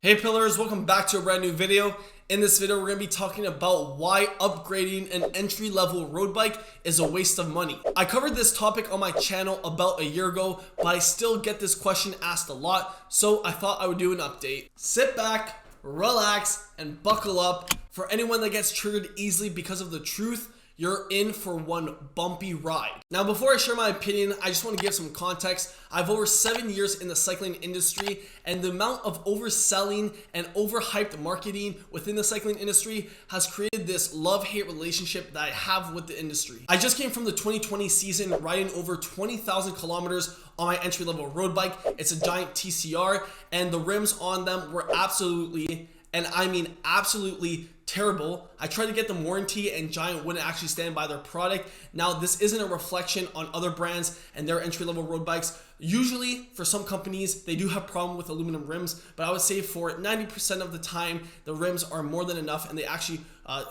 Hey pillars, welcome back to a brand new video. In this video, we're going to be talking about why upgrading an entry-level road bike is a waste of money. I covered this topic on my channel about a year ago, but I still get this question asked a lot, so I thought I would do an update. Sit back, relax, and buckle up. For anyone that gets triggered easily because of the truth, you're in for one bumpy ride. Now, before I share my opinion, I just want to give some context. I have over 7 years in the cycling industry, and the amount of overselling and overhyped marketing within the cycling industry has created this love-hate relationship that I have with the industry. I just came from the 2020 season riding over 20,000 kilometers on my entry-level road bike. It's a giant TCR, and the rims on them were absolutely, and I mean absolutely, terrible. I tried to get them warranty and Giant wouldn't actually stand by their product. Now, this isn't a reflection on other brands and their entry-level road bikes. Usually, for some companies, they do have problem with aluminum rims, but I would say for 90% of the time, the rims are more than enough and they actually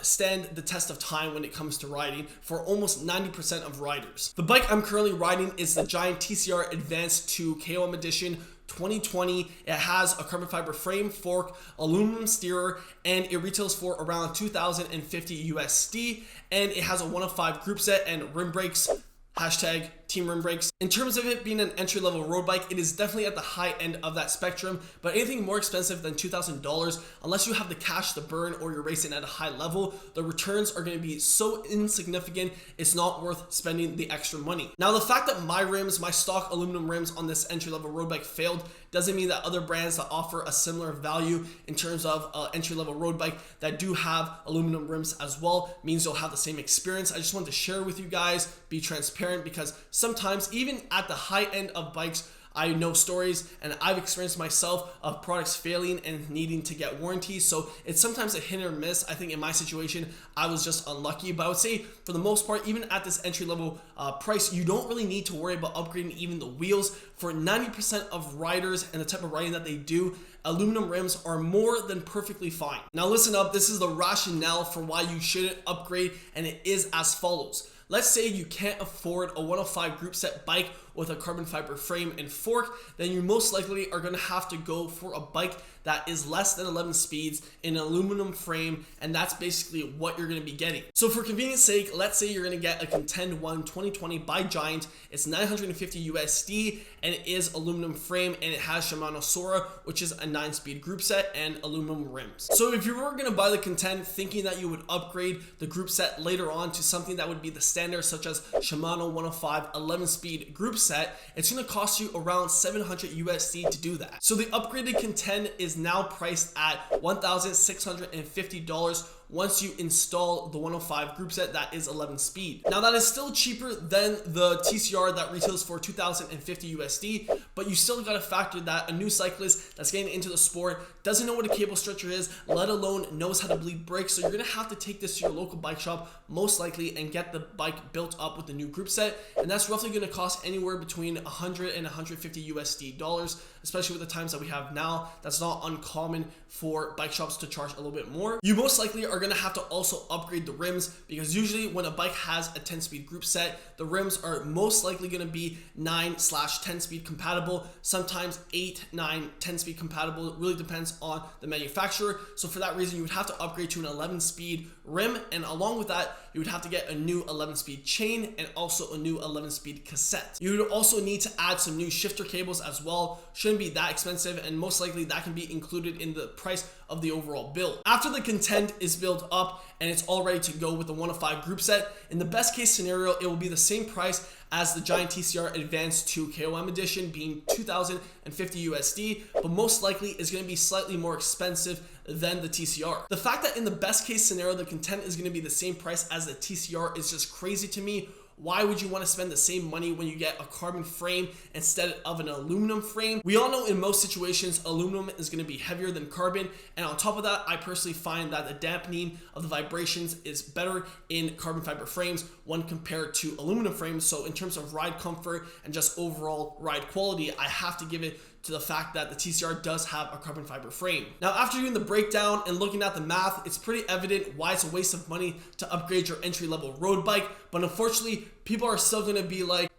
stand the test of time when it comes to riding for almost 90% of riders. The bike I'm currently riding is the Giant TCR Advanced 2 KOM Edition 2020. It has a carbon fiber frame, fork, aluminum steerer, and it retails for around 2,050 USD, and it has a 105 group set and rim brakes. Hashtag team rim brakes. In terms of it being an entry-level road bike, it is definitely at the high end of that spectrum, but anything more expensive than $2,000, unless you have the cash to burn or you're racing at a high level, the returns are going to be so insignificant, it's not worth spending the extra money. Now, the fact that my rims, my stock aluminum rims on this entry-level road bike failed doesn't mean that other brands that offer a similar value in terms of entry-level road bike that do have aluminum rims as well means you'll have the same experience. I just wanted to share with you guys, be transparent, because sometimes even at the high end of bikes, I know stories and I've experienced myself of products failing and needing to get warranties. So it's sometimes a hit or miss. I think in my situation, I was just unlucky, but I would say for the most part, even at this entry level price, you don't really need to worry about upgrading even the wheels. For 90% of riders and the type of riding that they do, aluminum rims are more than perfectly fine. Now listen up, this is the rationale for why you shouldn't upgrade, and it is as follows. Let's say you can't afford a 105 group set bike with a carbon fiber frame and fork, then you most likely are going to have to go for a bike that is less than 11 speeds in an aluminum frame, and that's basically what you're going to be getting. So for convenience sake, let's say you're going to get a Contend 1 2020 by Giant. It's 950 USD and it is aluminum frame, and it has Shimano Sora, which is a 9-speed group set and aluminum rims. So if you were going to buy the Contend thinking that you would upgrade the group set later on to something that would be the standard, such as Shimano 105 11-speed group set, it's going to cost you around 700 USD to do that. So the upgraded Contend is now priced at $1,650 once you install the 105 group set that is 11 speed. Now that is still cheaper than the TCR that retails for 2,050 USD, but you still got to factor that a new cyclist that's getting into the sport doesn't know what a cable stretcher is, let alone knows how to bleed brakes. So you're going to have to take this to your local bike shop most likely and get the bike built up with the new group set, and that's roughly going to cost anywhere between 100 and 150 USD dollars, especially with the times that we have now. That's not uncommon for bike shops to charge a little bit more. You most likely are going to have to also upgrade the rims, because usually when a bike has a 10-speed group set, the rims are most likely going to be 9/10 speed compatible, sometimes 8, 9, 10 speed compatible. It really depends on the manufacturer. So for that reason, you would have to upgrade to an 11-speed rim, and along with that, you would have to get a new 11-speed chain and also a new 11-speed cassette. You would also need to add some new shifter cables as well. Shouldn't be that expensive, and most likely that can be included in the price of the overall build. After the Contend is built up and it's all ready to go with the 105 group set, in the best case scenario, it will be the same price as the Giant TCR Advanced 2 KOM Edition, being 2,050 USD, but most likely is going to be slightly more expensive than the TCR. The fact that in the best case scenario, the Contend is going to be the same price as the TCR is just crazy to me. Why would you want to spend the same money when you get a carbon frame instead of an aluminum frame? We all know in most situations, aluminum is going to be heavier than carbon. And on top of that, I personally find that the dampening of the vibrations is better in carbon fiber frames when compared to aluminum frames. So in terms of ride comfort and just overall ride quality, I have to give it to the fact that the TCR does have a carbon fiber frame. Now, after doing the breakdown and looking at the math, it's pretty evident why it's a waste of money to upgrade your entry-level road bike. But unfortunately, people are still going to be like,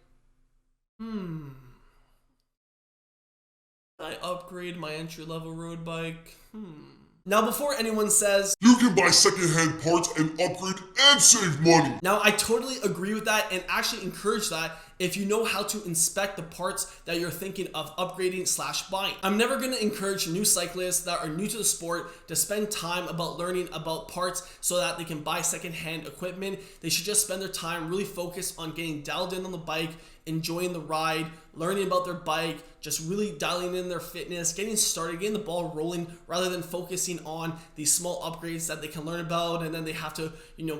I upgrade upgrade my entry-level road bike? Now, before anyone says, you can buy secondhand parts and upgrade and save money. Now, I totally agree with that and actually encourage that if you know how to inspect the parts that you're thinking of upgrading / buying. I'm never going to encourage new cyclists that are new to the sport to spend time about learning about parts so that they can buy secondhand equipment. They should just spend their time really focused on getting dialed in on the bike, enjoying the ride, learning about their bike, just really dialing in their fitness, getting started, getting the ball rolling, rather than focusing on these small upgrades that they can learn about and then they have to,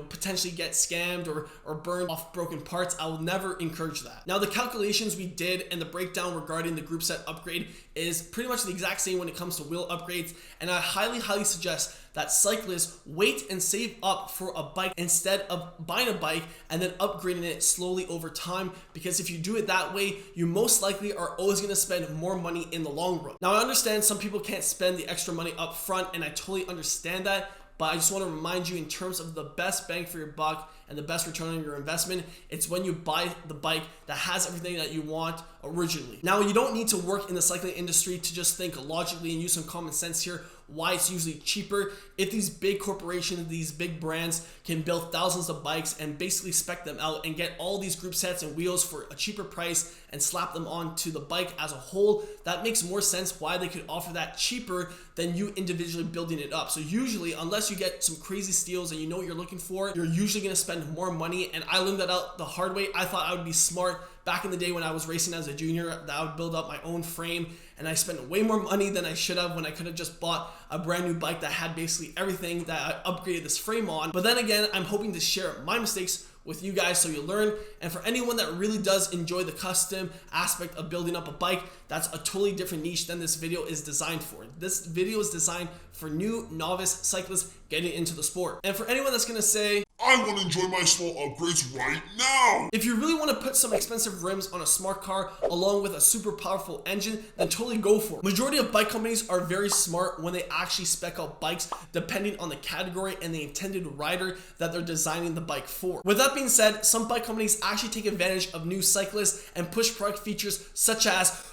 potentially get scammed or burn off broken parts. I will never encourage that. Now, the calculations we did and the breakdown regarding the group set upgrade is pretty much the exact same when it comes to wheel upgrades, and I highly suggest that cyclists wait and save up for a bike instead of buying a bike and then upgrading it slowly over time, because if you do it that way, you most likely are always going to spend more money in the long run. Now, I understand some people can't spend the extra money up front, and I totally understand that, but I just want to remind you, in terms of the best bang for your buck and the best return on your investment, it's when you buy the bike that has everything that you want originally. Now, you don't need to work in the cycling industry to just think logically and use some common sense here why it's usually cheaper. If these big corporations, these big brands can build thousands of bikes and basically spec them out and get all these group sets and wheels for a cheaper price and slap them onto the bike as a whole, that makes more sense why they could offer that cheaper than you individually building it up. So usually, unless you get some crazy steals and you know what you're looking for, you're usually going to spend more money. And I learned that out the hard way. I thought I would be smart back in the day when I was racing as a junior, that I would build up my own frame, and I spent way more money than I should have when I could have just bought a brand new bike that had basically everything that I upgraded this frame on. But then again, I'm hoping to share my mistakes with you guys so you learn. And for anyone that really does enjoy the custom aspect of building up a bike, that's a totally different niche than this video is designed for. This video is designed for new novice cyclists getting into the sport. And for anyone that's gonna say, I want to enjoy my small upgrades right now. If you really want to put some expensive rims on a smart car along with a super powerful engine, then totally go for it. Majority of bike companies are very smart when they actually spec out bikes depending on the category and the intended rider that they're designing the bike for. With that being said, some bike companies actually take advantage of new cyclists and push product features such as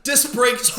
disc brakes,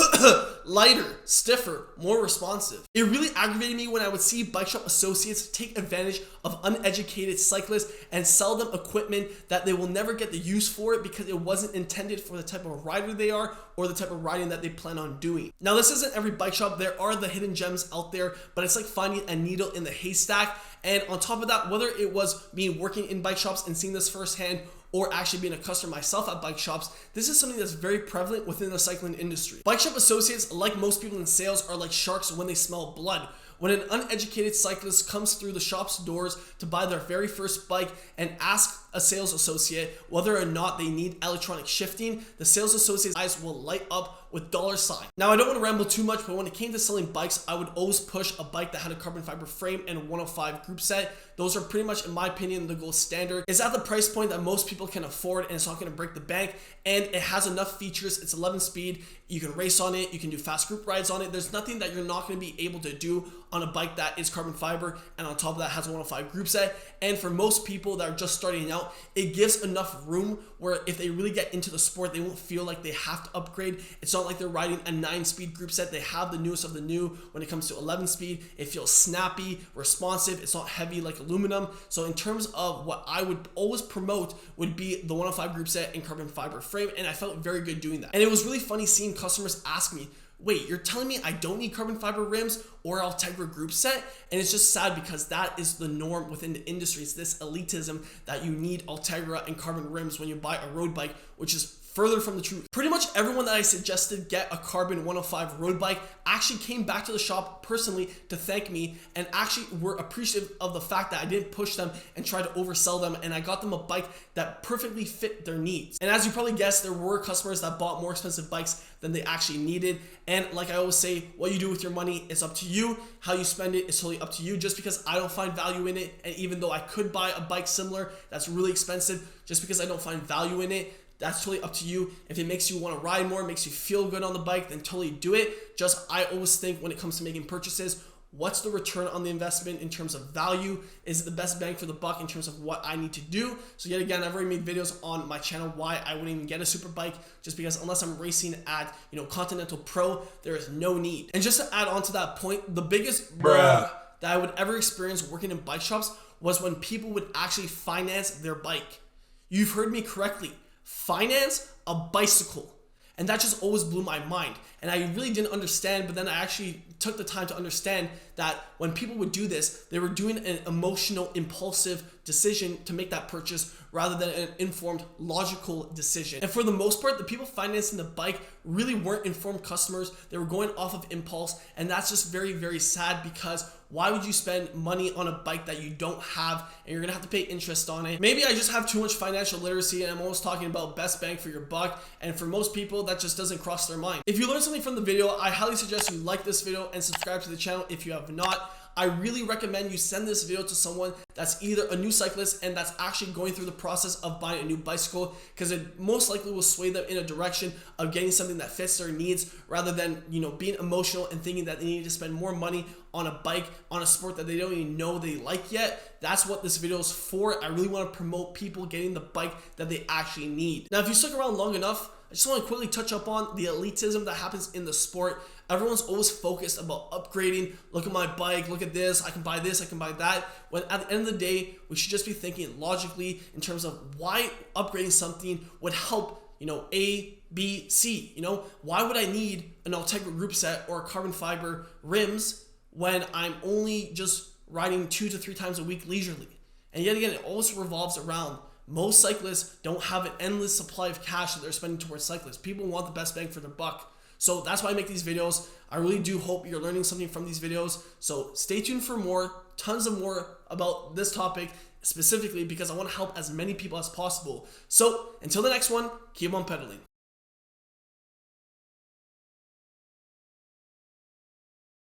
lighter, stiffer, more responsive. It really aggravated me when I would see bike shop associates take advantage of uneducated cyclists and sell them equipment that they will never get the use for it because it wasn't intended for the type of rider they are or the type of riding that they plan on doing. Now, this isn't every bike shop. There are the hidden gems out there, but it's like finding a needle in the haystack. And on top of that, whether it was me working in bike shops and seeing this firsthand or actually being a customer myself at bike shops, this is something that's very prevalent within the cycling industry. Bike shop associates, like most people in sales, are like sharks when they smell blood. When an uneducated cyclist comes through the shop's doors to buy their very first bike and ask a sales associate whether or not they need electronic shifting, the sales associate's eyes will light up with $sign. Now, I don't want to ramble too much, but when it came to selling bikes, I would always push a bike that had a carbon fiber frame and a 105 group set. Those are pretty much, in my opinion, the gold standard. It's at the price point that most people can afford, and it's not going to break the bank, and it has enough features. It's 11 speed. You can race on it. You can do fast group rides on it. There's nothing that you're not going to be able to do on a bike that is carbon fiber, and on top of that has a 105 group set. And for most people that are just starting out, it gives enough room where if they really get into the sport, they won't feel like they have to upgrade. It's not like they're riding a 9-speed group set. They have the newest of the new. When it comes to 11 speed, it feels snappy, responsive. It's not heavy like aluminum. So in terms of what I would always promote would be the 105 group set and carbon fiber frame, and I felt very good doing that. And it was really funny seeing customers ask me, wait, you're telling me I don't need carbon fiber rims or Ultegra group set? And it's just sad because that is the norm within the industry. It's this elitism that you need Ultegra and carbon rims when you buy a road bike, which is further from the truth. Pretty much everyone that I suggested get a carbon 105 road bike actually came back to the shop personally to thank me and actually were appreciative of the fact that I didn't push them and try to oversell them, and I got them a bike that perfectly fit their needs. And as you probably guessed, there were customers that bought more expensive bikes than they actually needed. And like I always say, what you do with your money is up to you. How you spend it is totally up to you. Just because I don't find value in it, and even though I could buy a bike similar that's really expensive, just because I don't find value in it, that's totally up to you. If it makes you want to ride more, makes you feel good on the bike, then totally do it. Just, I always think when it comes to making purchases, What's the return on the investment in terms of value? Is it the best bang for the buck in terms of what I need to do? So yet again, I've already made videos on my channel why I wouldn't even get a super bike, just because unless I'm racing at, Continental Pro, there is no need. And just to add on to that point, the biggest that I would ever experience working in bike shops was when people would actually finance their bike. You've heard me correctly. Finance a bicycle. And that just always blew my mind. And I really didn't understand, but then I actually took the time to understand that when people would do this, they were doing an emotional, impulsive decision to make that purchase rather than an informed, logical decision. And for the most part, the people financing the bike really weren't informed customers. They were going off of impulse. And that's just very, very sad, because why would you spend money on a bike that you don't have and you're gonna have to pay interest on it? Maybe I just have too much financial literacy and I'm always talking about best bang for your buck, and for most people that just doesn't cross their mind. If you learned something from the video, I highly suggest you like this video and subscribe to the channel if you have not. I really recommend you send this video to someone that's either a new cyclist and that's actually going through the process of buying a new bicycle, because it most likely will sway them in a direction of getting something that fits their needs rather than, being emotional and thinking that they need to spend more money on a bike, on a sport that they don't even know they like yet. That's what this video is for. I really want to promote people getting the bike that they actually need. Now, if you stuck around long enough, I just want to quickly touch up on the elitism that happens in the sport. Everyone's always focused about upgrading. Look at my bike, look at this, I can buy this, I can buy that. When at the end of the day, we should just be thinking logically in terms of why upgrading something would help, A, B, C. Why would I need an Ultegra group set or carbon fiber rims when I'm only just riding 2 to 3 times a week leisurely? And yet again, it always revolves around most cyclists don't have an endless supply of cash that they're spending towards cyclists. People want the best bang for their buck. So that's why I make these videos. I really do hope you're learning something from these videos. So stay tuned for more, tons of more about this topic specifically, because I want to help as many people as possible. So until the next one, keep on pedaling.